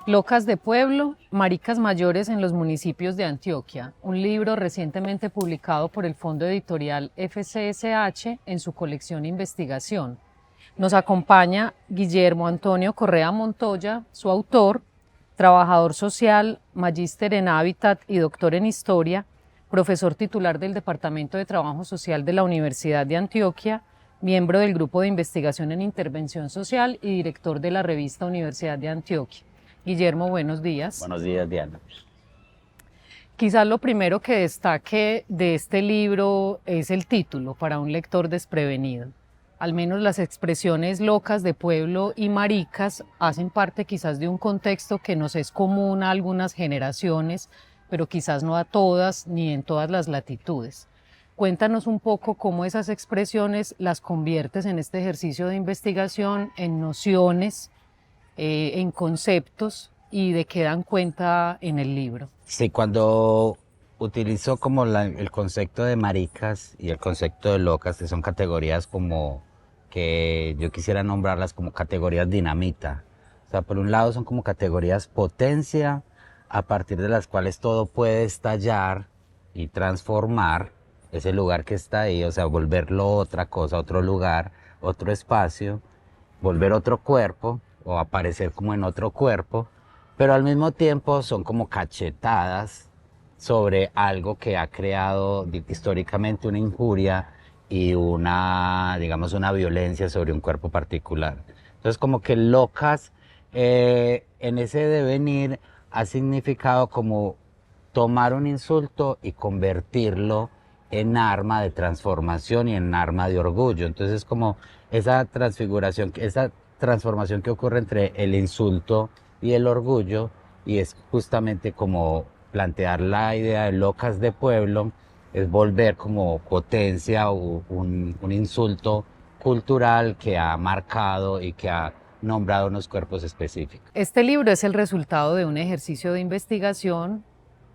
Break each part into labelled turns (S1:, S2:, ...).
S1: Locas de Pueblo, Maricas Mayores en los municipios de Antioquia, un libro recientemente publicado por el Fondo Editorial FCSH en su colección Investigación. Nos acompaña Guillermo Antonio Correa Montoya, su autor, trabajador social, magíster en Hábitat y doctor en Historia, profesor titular del Departamento de Trabajo Social de la Universidad de Antioquia, miembro del Grupo de Investigación en Intervención Social y director de la revista Universidad de Antioquia. Guillermo, buenos días.
S2: Buenos días, Diana.
S1: Quizás lo primero que destaque de este libro es el título, para un lector desprevenido. Al menos las expresiones locas de pueblo y maricas hacen parte quizás de un contexto que nos es común a algunas generaciones, pero quizás no a todas ni en todas las latitudes. Cuéntanos un poco cómo esas expresiones las conviertes en este ejercicio de investigación, en nociones, en conceptos y de qué dan cuenta en el libro.
S2: Sí, cuando utilizo como el concepto de maricas y el concepto de locas, que son categorías como que yo quisiera nombrarlas como categorías dinamita. O sea, por un lado son como categorías potencia, a partir de las cuales todo puede estallar y transformar ese lugar que está ahí, o sea, volverlo otra cosa, otro lugar, otro espacio, volver otro cuerpo o aparecer como en otro cuerpo, pero al mismo tiempo son como cachetadas sobre algo que ha creado históricamente una injuria y una, digamos, una violencia sobre un cuerpo particular. Entonces, como que locas en ese devenir ha significado como tomar un insulto y convertirlo en arma de transformación y en arma de orgullo. Entonces, como esa transfiguración, esa transformación que ocurre entre el insulto y el orgullo, y es justamente como plantear la idea de locas de pueblo, es volver como potencia o un insulto cultural que ha marcado y que ha nombrado unos cuerpos específicos.
S1: Este libro es el resultado de un ejercicio de investigación.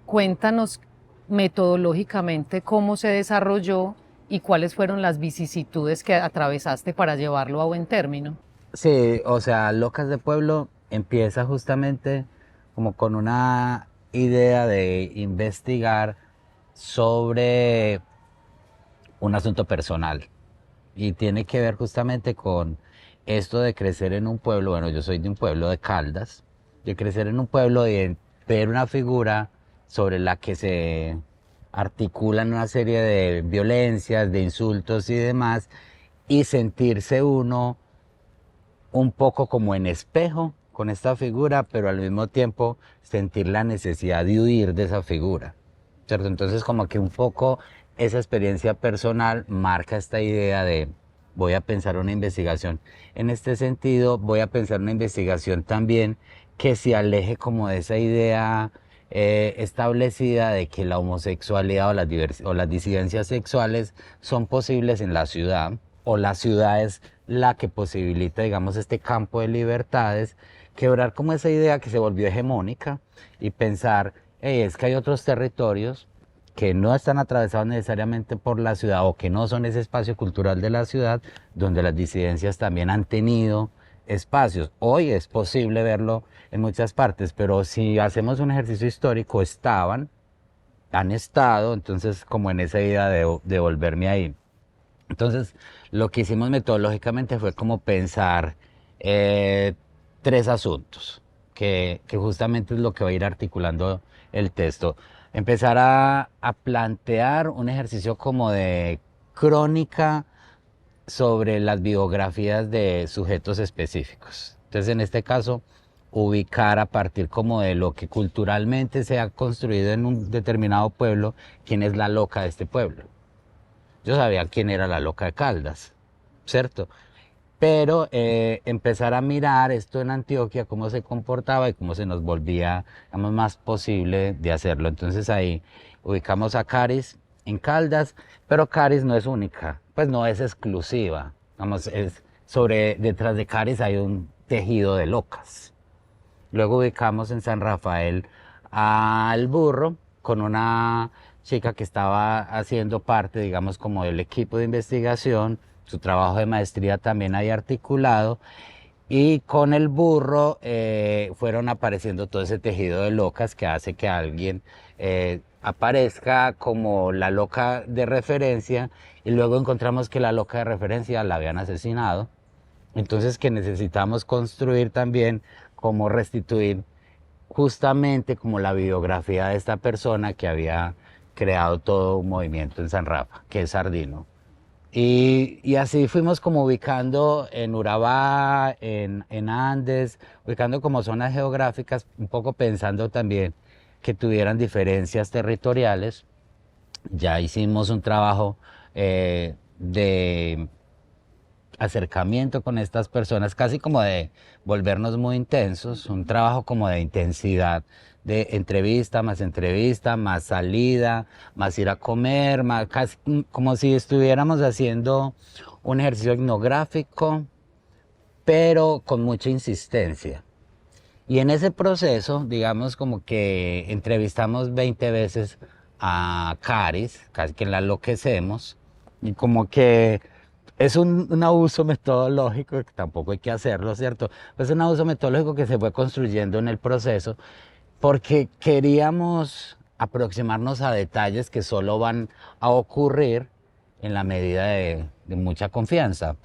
S1: Cuéntanos metodológicamente cómo se desarrolló y cuáles fueron las vicisitudes que atravesaste para llevarlo a buen término.
S2: Sí, o sea, Locas de Pueblo empieza justamente como con una idea de investigar sobre un asunto personal y tiene que ver justamente con esto de crecer en un pueblo. Bueno, yo soy de un pueblo de Caldas, de crecer en un pueblo y de ver una figura sobre la que se articulan una serie de violencias, de insultos y demás, y sentirse uno un poco como en espejo con esta figura, pero al mismo tiempo sentir la necesidad de huir de esa figura, ¿cierto? Entonces como que un poco esa experiencia personal marca esta idea de voy a pensar una investigación. En este sentido, voy a pensar una investigación también que se aleje como de esa idea establecida de que la homosexualidad o las disidencias sexuales son posibles en la ciudad, o la ciudad es la que posibilita, digamos, este campo de libertades, quebrar como esa idea que se volvió hegemónica y pensar, hey, es que hay otros territorios que no están atravesados necesariamente por la ciudad o que no son ese espacio cultural de la ciudad donde las disidencias también han tenido espacios. Hoy es posible verlo en muchas partes, pero si hacemos un ejercicio histórico, han estado, entonces como en esa idea de volverme ahí. Entonces, lo que hicimos metodológicamente fue como pensar eh, tres asuntos, que justamente es lo que va a ir articulando el texto. Empezar a plantear un ejercicio como de crónica sobre las biografías de sujetos específicos. Entonces, en este caso, ubicar a partir como de lo que culturalmente se ha construido en un determinado pueblo, quién es la loca de este pueblo. Yo sabía quién era la loca de Caldas, ¿cierto? Pero empezar a mirar esto en Antioquia, cómo se comportaba y cómo se nos volvía, digamos, más posible de hacerlo. Entonces ahí ubicamos a Caris en Caldas, pero Caris no es única, pues no es exclusiva. Vamos, detrás de Caris hay un tejido de locas. Luego ubicamos en San Rafael al burro con una chica que estaba haciendo parte, digamos, como del equipo de investigación, su trabajo de maestría también ahí articulado. Y con el burro fueron apareciendo todo ese tejido de locas que hace que alguien aparezca como la loca de referencia y luego encontramos que la loca de referencia la habían asesinado. Entonces que necesitamos construir también cómo restituir justamente como la biografía de esta persona que había creado todo un movimiento en San Rafa, que es Sardino. Y así fuimos como ubicando en Urabá, en Andes, ubicando como zonas geográficas, un poco pensando también que tuvieran diferencias territoriales. Ya hicimos un trabajo de acercamiento con estas personas, casi como de volvernos muy intensos, un trabajo como de intensidad, de entrevista, más salida, más ir a comer, más casi como si estuviéramos haciendo un ejercicio etnográfico, pero con mucha insistencia. Y en ese proceso, digamos como que entrevistamos 20 veces a Caris, casi que la enloquecemos, y como que es un abuso metodológico, que tampoco hay que hacerlo, ¿cierto? Es un abuso metodológico que se fue construyendo en el proceso, porque queríamos aproximarnos a detalles que solo van a ocurrir en la medida de mucha confianza.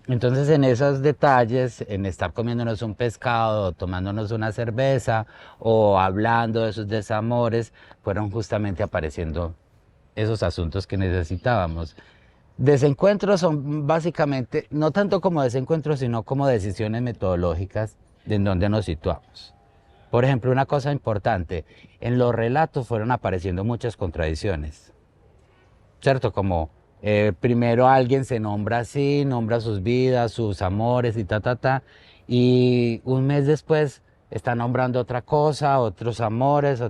S2: Entonces en esos detalles, en estar comiéndonos un pescado, tomándonos una cerveza o hablando de sus desamores, fueron justamente apareciendo esos asuntos que necesitábamos. Desencuentros son básicamente, no tanto como desencuentros, sino como decisiones metodológicas de en dónde nos situamos. Por ejemplo, una cosa importante, en los relatos fueron apareciendo muchas contradicciones, ¿cierto? Como primero alguien se nombra así, nombra sus vidas, sus amores y y un mes después está nombrando otra cosa, otros amores,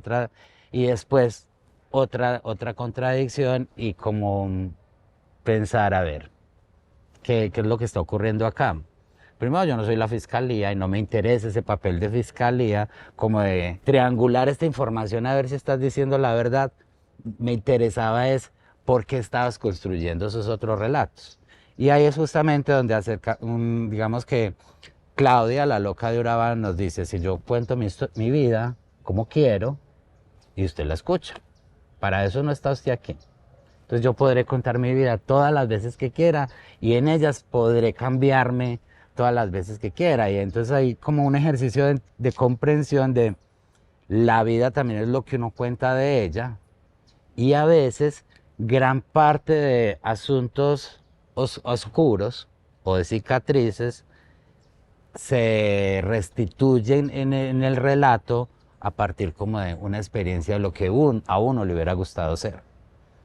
S2: y después otra contradicción y como pensar, a ver, ¿qué es lo que está ocurriendo acá? Primero, yo no soy la fiscalía y no me interesa ese papel de fiscalía, como de triangular esta información a ver si estás diciendo la verdad. Me interesaba es por qué estabas construyendo esos otros relatos. Y ahí es justamente donde digamos que Claudia, la loca de Urabá, nos dice, si yo cuento mi vida como quiero y usted la escucha, para eso no está usted aquí. Entonces yo podré contar mi vida todas las veces que quiera y en ellas podré cambiarme todas las veces que quiera. Y entonces hay como un ejercicio de comprensión de la vida también es lo que uno cuenta de ella y a veces gran parte de asuntos oscuros o de cicatrices se restituyen en el relato a partir como de una experiencia de lo que a uno le hubiera gustado ser.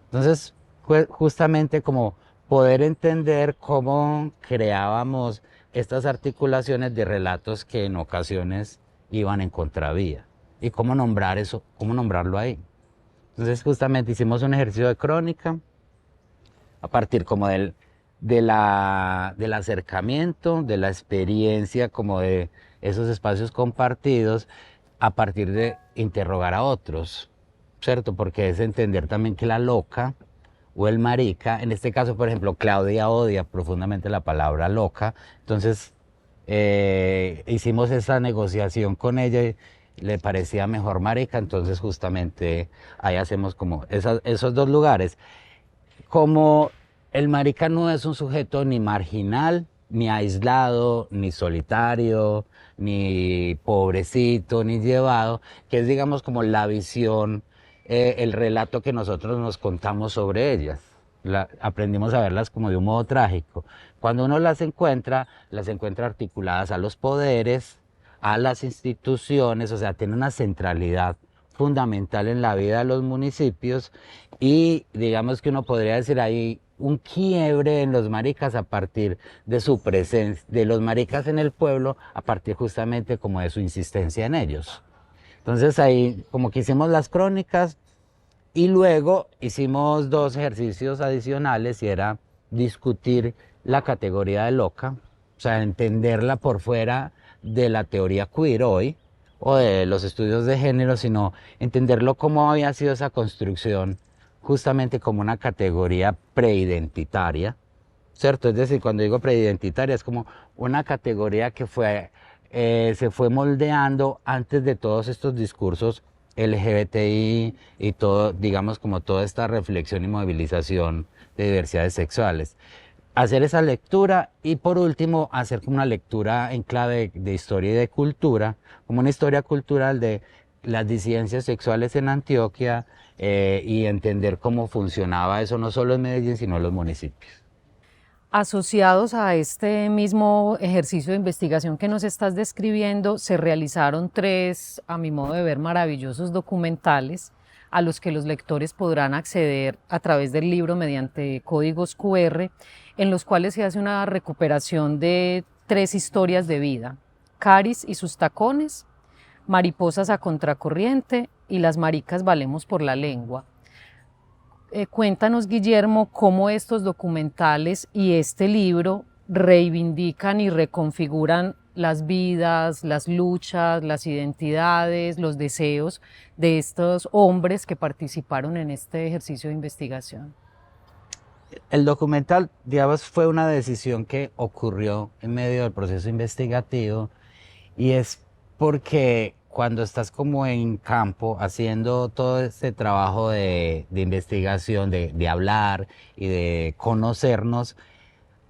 S2: Entonces, fue justamente como poder entender cómo creábamos estas articulaciones de relatos que en ocasiones iban en contravía y cómo nombrar eso, cómo nombrarlo ahí. Entonces, justamente hicimos un ejercicio de crónica a partir como del acercamiento, de la experiencia, como de esos espacios compartidos, a partir de interrogar a otros, ¿cierto? Porque es entender también que la loca o el marica, en este caso, por ejemplo, Claudia odia profundamente la palabra loca, entonces hicimos esa negociación con ella y le parecía mejor marica, entonces justamente ahí hacemos como esos dos lugares. Como el marica no es un sujeto ni marginal, ni aislado, ni solitario, ni pobrecito, ni llevado, que es digamos como la visión, el relato que nosotros nos contamos sobre ellas. Aprendimos a verlas como de un modo trágico. Cuando uno las encuentra articuladas a los poderes, a las instituciones, o sea, tiene una centralidad fundamental en la vida de los municipios y digamos que uno podría decir ahí un quiebre en los maricas a partir de su presencia, de los maricas en el pueblo, a partir justamente como de su insistencia en ellos. Entonces ahí como que hicimos las crónicas y luego hicimos dos ejercicios adicionales y era discutir la categoría de loca, o sea, entenderla por fuera de la teoría queer hoy o de los estudios de género, sino entenderlo cómo había sido esa construcción justamente como una categoría preidentitaria ¿cierto? Es decir, cuando digo preidentitaria es como una categoría que se fue moldeando antes de todos estos discursos LGBTI y todo, digamos, como toda esta reflexión y movilización de diversidades sexuales. Hacer esa lectura y por último hacer como una lectura en clave de historia y de cultura, como una historia cultural de las disidencias sexuales en Antioquia y entender cómo funcionaba eso no solo en Medellín sino en los municipios.
S1: Asociados a este mismo ejercicio de investigación que nos estás describiendo, se realizaron tres, a mi modo de ver, maravillosos documentales a los que los lectores podrán acceder a través del libro mediante códigos QR, en los cuales se hace una recuperación de tres historias de vida: Caris y sus tacones, Mariposas a contracorriente y Las maricas valemos por la lengua. Cuéntanos, Guillermo, cómo estos documentales y este libro reivindican y reconfiguran las vidas, las luchas, las identidades, los deseos de estos hombres que participaron en este ejercicio de investigación.
S2: El documental, digamos, fue una decisión que ocurrió en medio del proceso investigativo y es porque cuando estás como en campo haciendo todo este trabajo de investigación, de hablar y de conocernos,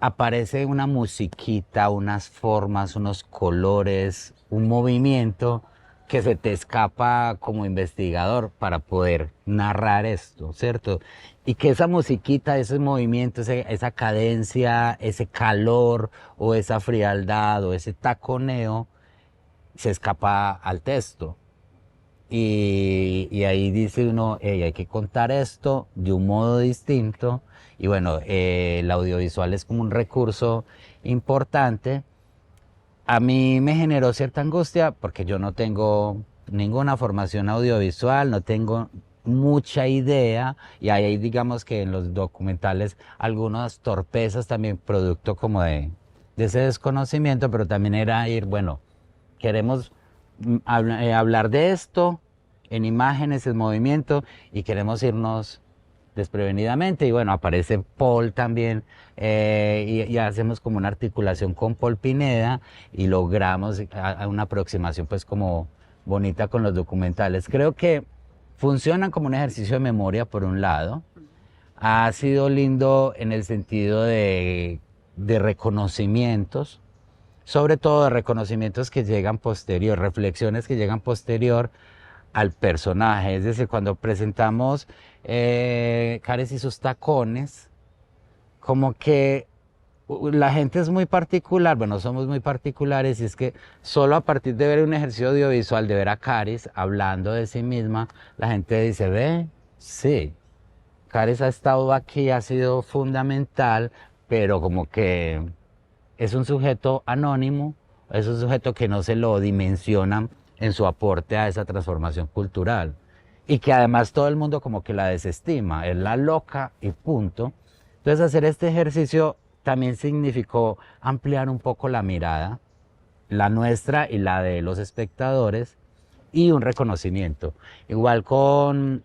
S2: aparece una musiquita, unas formas, unos colores, un movimiento que se te escapa como investigador para poder narrar esto, ¿cierto? Y que esa musiquita, ese movimiento, esa cadencia, ese calor o esa frialdad o ese taconeo se escapa al texto. Y ahí dice uno, hey, hay que contar esto de un modo distinto. Y bueno, el audiovisual es como un recurso importante. A mí me generó cierta angustia porque yo no tengo ninguna formación audiovisual, no tengo mucha idea y ahí digamos que en los documentales algunas torpezas también producto como de ese desconocimiento, pero también era ir, bueno, queremos hablar de esto en imágenes, en movimiento y queremos irnos desprevenidamente y bueno, aparece Paul también y hacemos como una articulación con Paul Pineda y logramos una aproximación pues como bonita con los documentales. Creo que funcionan como un ejercicio de memoria por un lado, ha sido lindo en el sentido de reconocimientos, sobre todo de reconocimientos que llegan posterior, reflexiones que llegan posterior al personaje. Es decir, cuando presentamos Cares y sus tacones, como que la gente es muy particular, bueno, somos muy particulares y es que solo a partir de ver un ejercicio audiovisual, de ver a Caris hablando de sí misma, la gente dice, ve, sí, Caris ha estado aquí, ha sido fundamental, pero como que es un sujeto anónimo, es un sujeto que no se lo dimensionan en su aporte a esa transformación cultural y que además todo el mundo como que la desestima, es la loca y punto. Entonces hacer este ejercicio también significó ampliar un poco la mirada, la nuestra y la de los espectadores y un reconocimiento. Igual con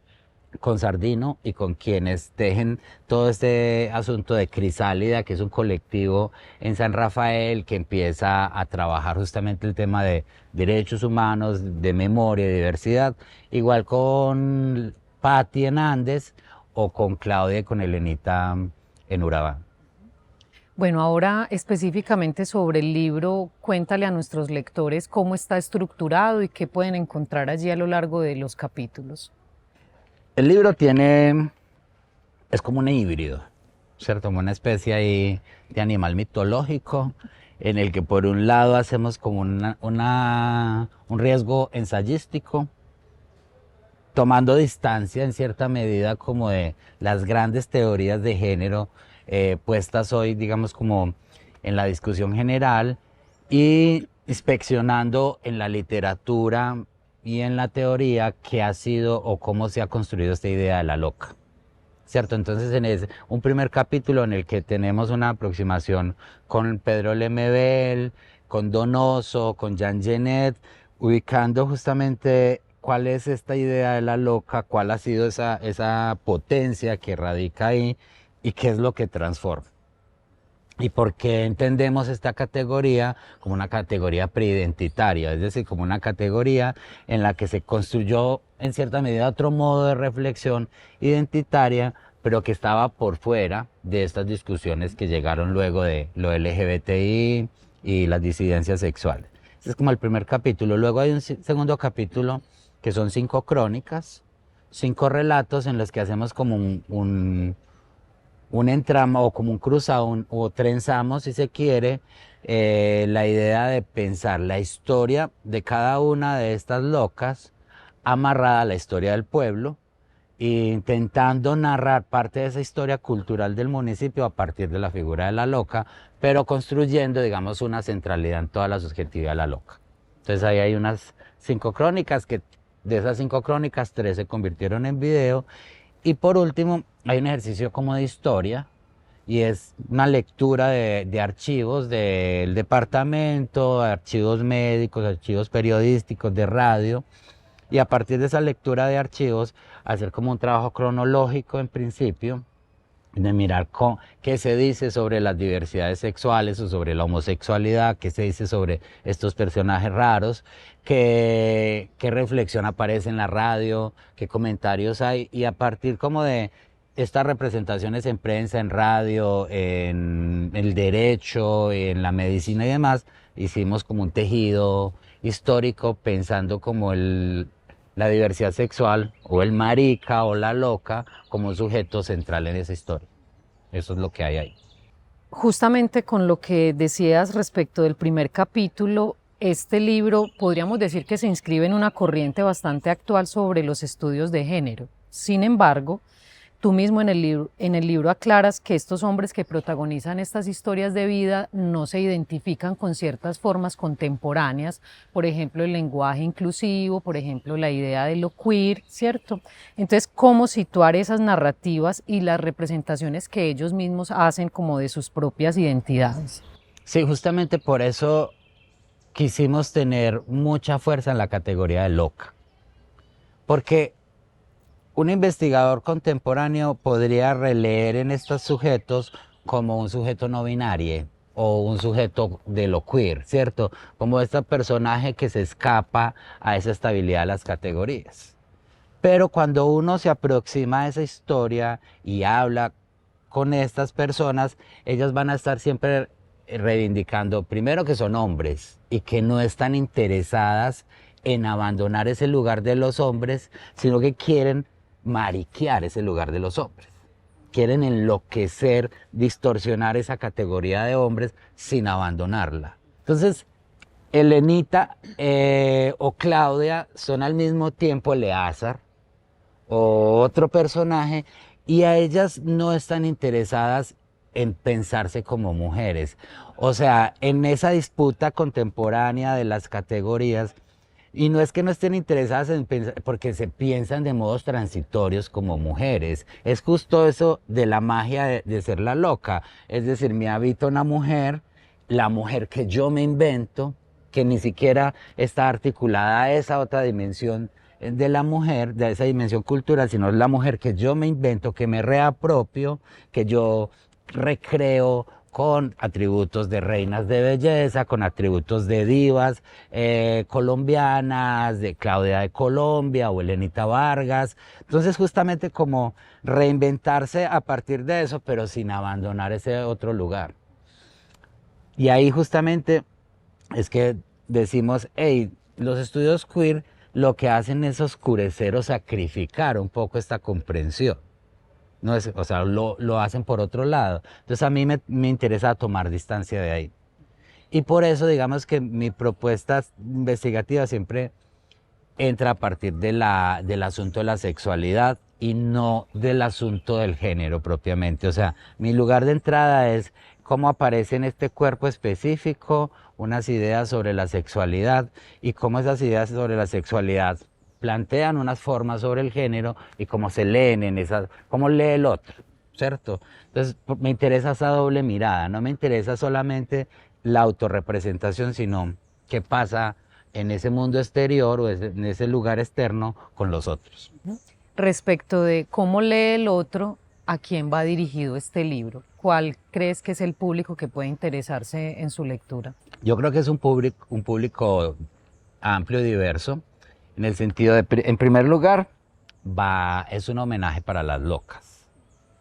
S2: Sardino y con quienes tejen todo este asunto de Crisálida, que es un colectivo en San Rafael que empieza a trabajar justamente el tema de derechos humanos, de memoria y diversidad, igual con Patti en Andes o con Claudia y con Elenita en Urabá.
S1: Bueno, ahora específicamente sobre el libro, cuéntale a nuestros lectores cómo está estructurado y qué pueden encontrar allí a lo largo de los capítulos.
S2: El libro es como un híbrido, ¿cierto? Como una especie ahí de animal mitológico en el que por un lado hacemos como un riesgo ensayístico, tomando distancia en cierta medida como de las grandes teorías de género puestas hoy, digamos, como en la discusión general y inspeccionando en la literatura y en la teoría qué ha sido o cómo se ha construido esta idea de la loca. ¿Cierto? Entonces un primer capítulo en el que tenemos una aproximación con Pedro Lemebel, con Donoso, con Jean Genet, ubicando justamente cuál es esta idea de la loca, cuál ha sido esa potencia que radica ahí y qué es lo que transforma. ¿Y por qué entendemos esta categoría como una categoría preidentitaria? Es decir, como una categoría en la que se construyó en cierta medida otro modo de reflexión identitaria, pero que estaba por fuera de estas discusiones que llegaron luego de lo LGBTI y las disidencias sexuales. Ese es como el primer capítulo. Luego hay un segundo capítulo que son 5 crónicas, 5 relatos en los que hacemos como un entramo o como un cruzado o trenzamos, si se quiere, la idea de pensar la historia de cada una de estas locas amarrada a la historia del pueblo, e intentando narrar parte de esa historia cultural del municipio a partir de la figura de la loca, pero construyendo, digamos, una centralidad en toda la subjetividad de la loca. Entonces ahí hay unas 5 crónicas que de esas 5 crónicas 3 se convirtieron en video. Y por último, hay un ejercicio como de historia y es una lectura de archivos del departamento, archivos médicos, archivos periodísticos, de radio. Y a partir de esa lectura de archivos, hacer como un trabajo cronológico en principio, de mirar qué se dice sobre las diversidades sexuales o sobre la homosexualidad, qué se dice sobre estos personajes raros, qué reflexión aparece en la radio, qué comentarios hay, y a partir como de estas representaciones en prensa, en radio, en el derecho, en la medicina y demás, hicimos como un tejido histórico pensando como la diversidad sexual o el marica o la loca como un sujeto central en esa historia. Eso es lo que hay ahí.
S1: Justamente con lo que decías respecto del primer capítulo, este libro podríamos decir que se inscribe en una corriente bastante actual sobre los estudios de género. Sin embargo, tú mismo en el libro aclaras que estos hombres que protagonizan estas historias de vida no se identifican con ciertas formas contemporáneas, por ejemplo, el lenguaje inclusivo, por ejemplo, la idea de lo queer, ¿cierto? Entonces, ¿cómo situar esas narrativas y las representaciones que ellos mismos hacen como de sus propias identidades?
S2: Sí, justamente por eso quisimos tener mucha fuerza en la categoría de loca. Porque un investigador contemporáneo podría releer en estos sujetos como un sujeto no binario o un sujeto de lo queer, ¿cierto? Como este personaje que se escapa a esa estabilidad de las categorías. Pero cuando uno se aproxima a esa historia y habla con estas personas, ellas van a estar siempre reivindicando, primero, que son hombres y que no están interesadas en abandonar ese lugar de los hombres, sino que quieren mariquear ese lugar de los hombres. Quieren enloquecer, distorsionar esa categoría de hombres sin abandonarla. Entonces, Elenita o Claudia son al mismo tiempo Eleazar o otro personaje, y a ellas no están interesadas en pensarse como mujeres. O sea, en esa disputa contemporánea de las categorías, y no es que no estén interesadas en pensar, porque se piensan de modos transitorios como mujeres. Es justo eso de la magia de ser la loca. Es decir, me habita una mujer, la mujer que yo me invento, que ni siquiera está articulada a esa otra dimensión de la mujer, de esa dimensión cultural, sino es la mujer que yo me invento, que me reapropio, que yo recreo con atributos de reinas de belleza, con atributos de divas colombianas, de Claudia de Colombia o Elenita Vargas. Entonces, justamente como reinventarse a partir de eso, pero sin abandonar ese otro lugar. Y ahí justamente es que decimos, hey, los estudios queer lo que hacen es oscurecer o sacrificar un poco esta comprensión. No es, o sea, lo hacen por otro lado. Entonces a mí me interesa tomar distancia de ahí. Y por eso, digamos que mi propuesta investigativa siempre entra a partir del asunto de la sexualidad y no del asunto del género propiamente. O sea, mi lugar de entrada es cómo aparece en este cuerpo específico unas ideas sobre la sexualidad y cómo esas ideas sobre la sexualidad plantean unas formas sobre el género y cómo se leen en esas, cómo lee el otro, ¿cierto? Entonces me interesa esa doble mirada, no me interesa solamente la autorrepresentación, sino qué pasa en ese mundo exterior o en ese lugar externo con los otros.
S1: Respecto de cómo lee el otro, ¿A quién va dirigido este libro? ¿Cuál crees que es el público que puede interesarse en su lectura?
S2: Yo creo que es un público amplio y diverso, en el sentido de, en primer lugar, es un homenaje para las locas,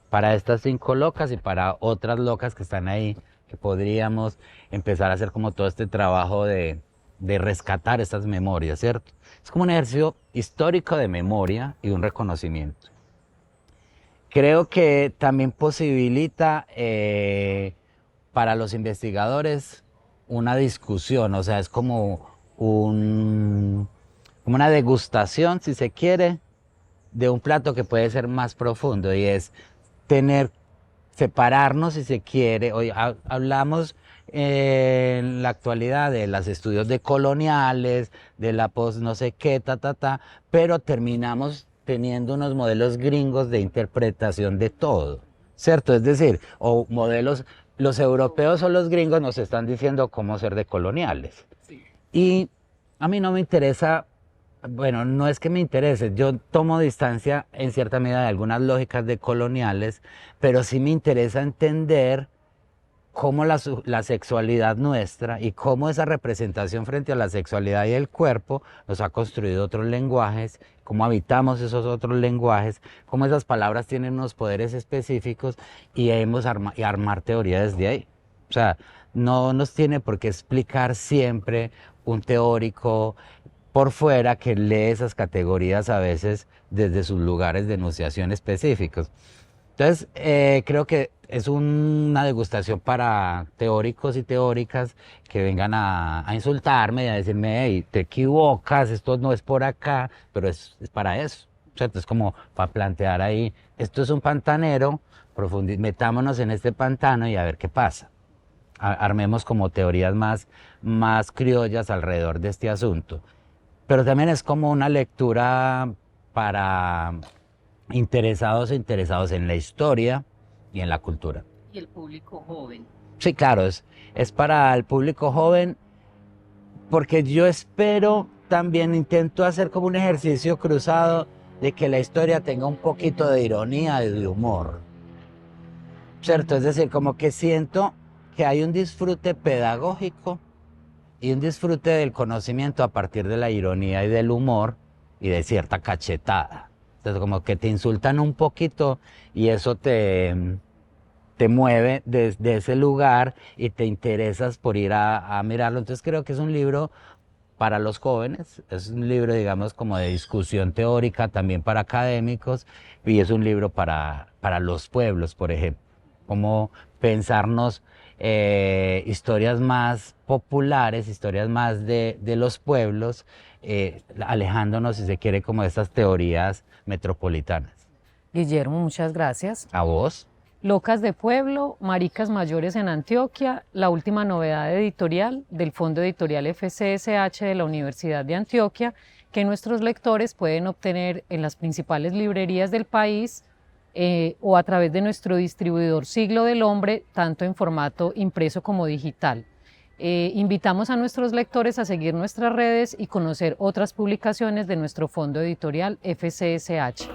S2: para estas 5 locas y para otras locas que están ahí, que podríamos empezar a hacer como todo este trabajo de rescatar estas memorias, ¿cierto? Es como un ejercicio histórico de memoria y un reconocimiento. Creo que también posibilita para los investigadores una discusión, o sea, es como como una degustación, si se quiere, de un plato que puede ser más profundo y es tener, separarnos si se quiere. Hoy hablamos en la actualidad de los estudios de coloniales, de la post no sé qué, pero terminamos teniendo unos modelos gringos de interpretación de todo, ¿cierto? Es decir, o modelos, los europeos o los gringos nos están diciendo cómo ser de coloniales. Y a mí no me interesa, bueno, no es que me interese, yo tomo distancia en cierta medida de algunas lógicas de coloniales, pero sí me interesa entender cómo la sexualidad nuestra y cómo esa representación frente a la sexualidad y el cuerpo nos ha construido otros lenguajes, cómo habitamos esos otros lenguajes, cómo esas palabras tienen unos poderes específicos y armar teoría desde ahí. O sea, no nos tiene por qué explicar siempre un teórico por fuera que lee esas categorías a veces desde sus lugares de enunciación específicos. Entonces, creo que es una degustación para teóricos y teóricas que vengan a insultarme y a decirme, hey, te equivocas, esto no es por acá, pero es para eso, ¿cierto? Es como para plantear ahí, esto es un pantanero, metámonos en este pantano y a ver qué pasa. Armemos como teorías más criollas alrededor de este asunto. Pero también es como una lectura para interesados e interesados en la historia y en la cultura.
S1: Y el público joven.
S2: Sí, claro, es para el público joven porque yo espero, también intento hacer como un ejercicio cruzado de que la historia tenga un poquito de ironía y de humor, ¿cierto? Es decir, como que siento que hay un disfrute pedagógico y un disfrute del conocimiento a partir de la ironía y del humor y de cierta cachetada. Entonces, como que te insultan un poquito y eso te mueve desde ese lugar y te interesas por ir a mirarlo. Entonces, creo que es un libro para los jóvenes, es un libro, digamos, como de discusión teórica, también para académicos, y es un libro para los pueblos, por ejemplo. Como pensarnos historias más populares, historias más de los pueblos, alejándonos, si se quiere, como de estas teorías metropolitanas.
S1: Guillermo, muchas gracias.
S2: ¿A vos?
S1: Locas de Pueblo, Maricas Mayores en Antioquia, la última novedad editorial del Fondo Editorial FCSH de la Universidad de Antioquia, que nuestros lectores pueden obtener en las principales librerías del país o a través de nuestro distribuidor Siglo del Hombre, tanto en formato impreso como digital. Invitamos a nuestros lectores a seguir nuestras redes y conocer otras publicaciones de nuestro Fondo Editorial FCSH.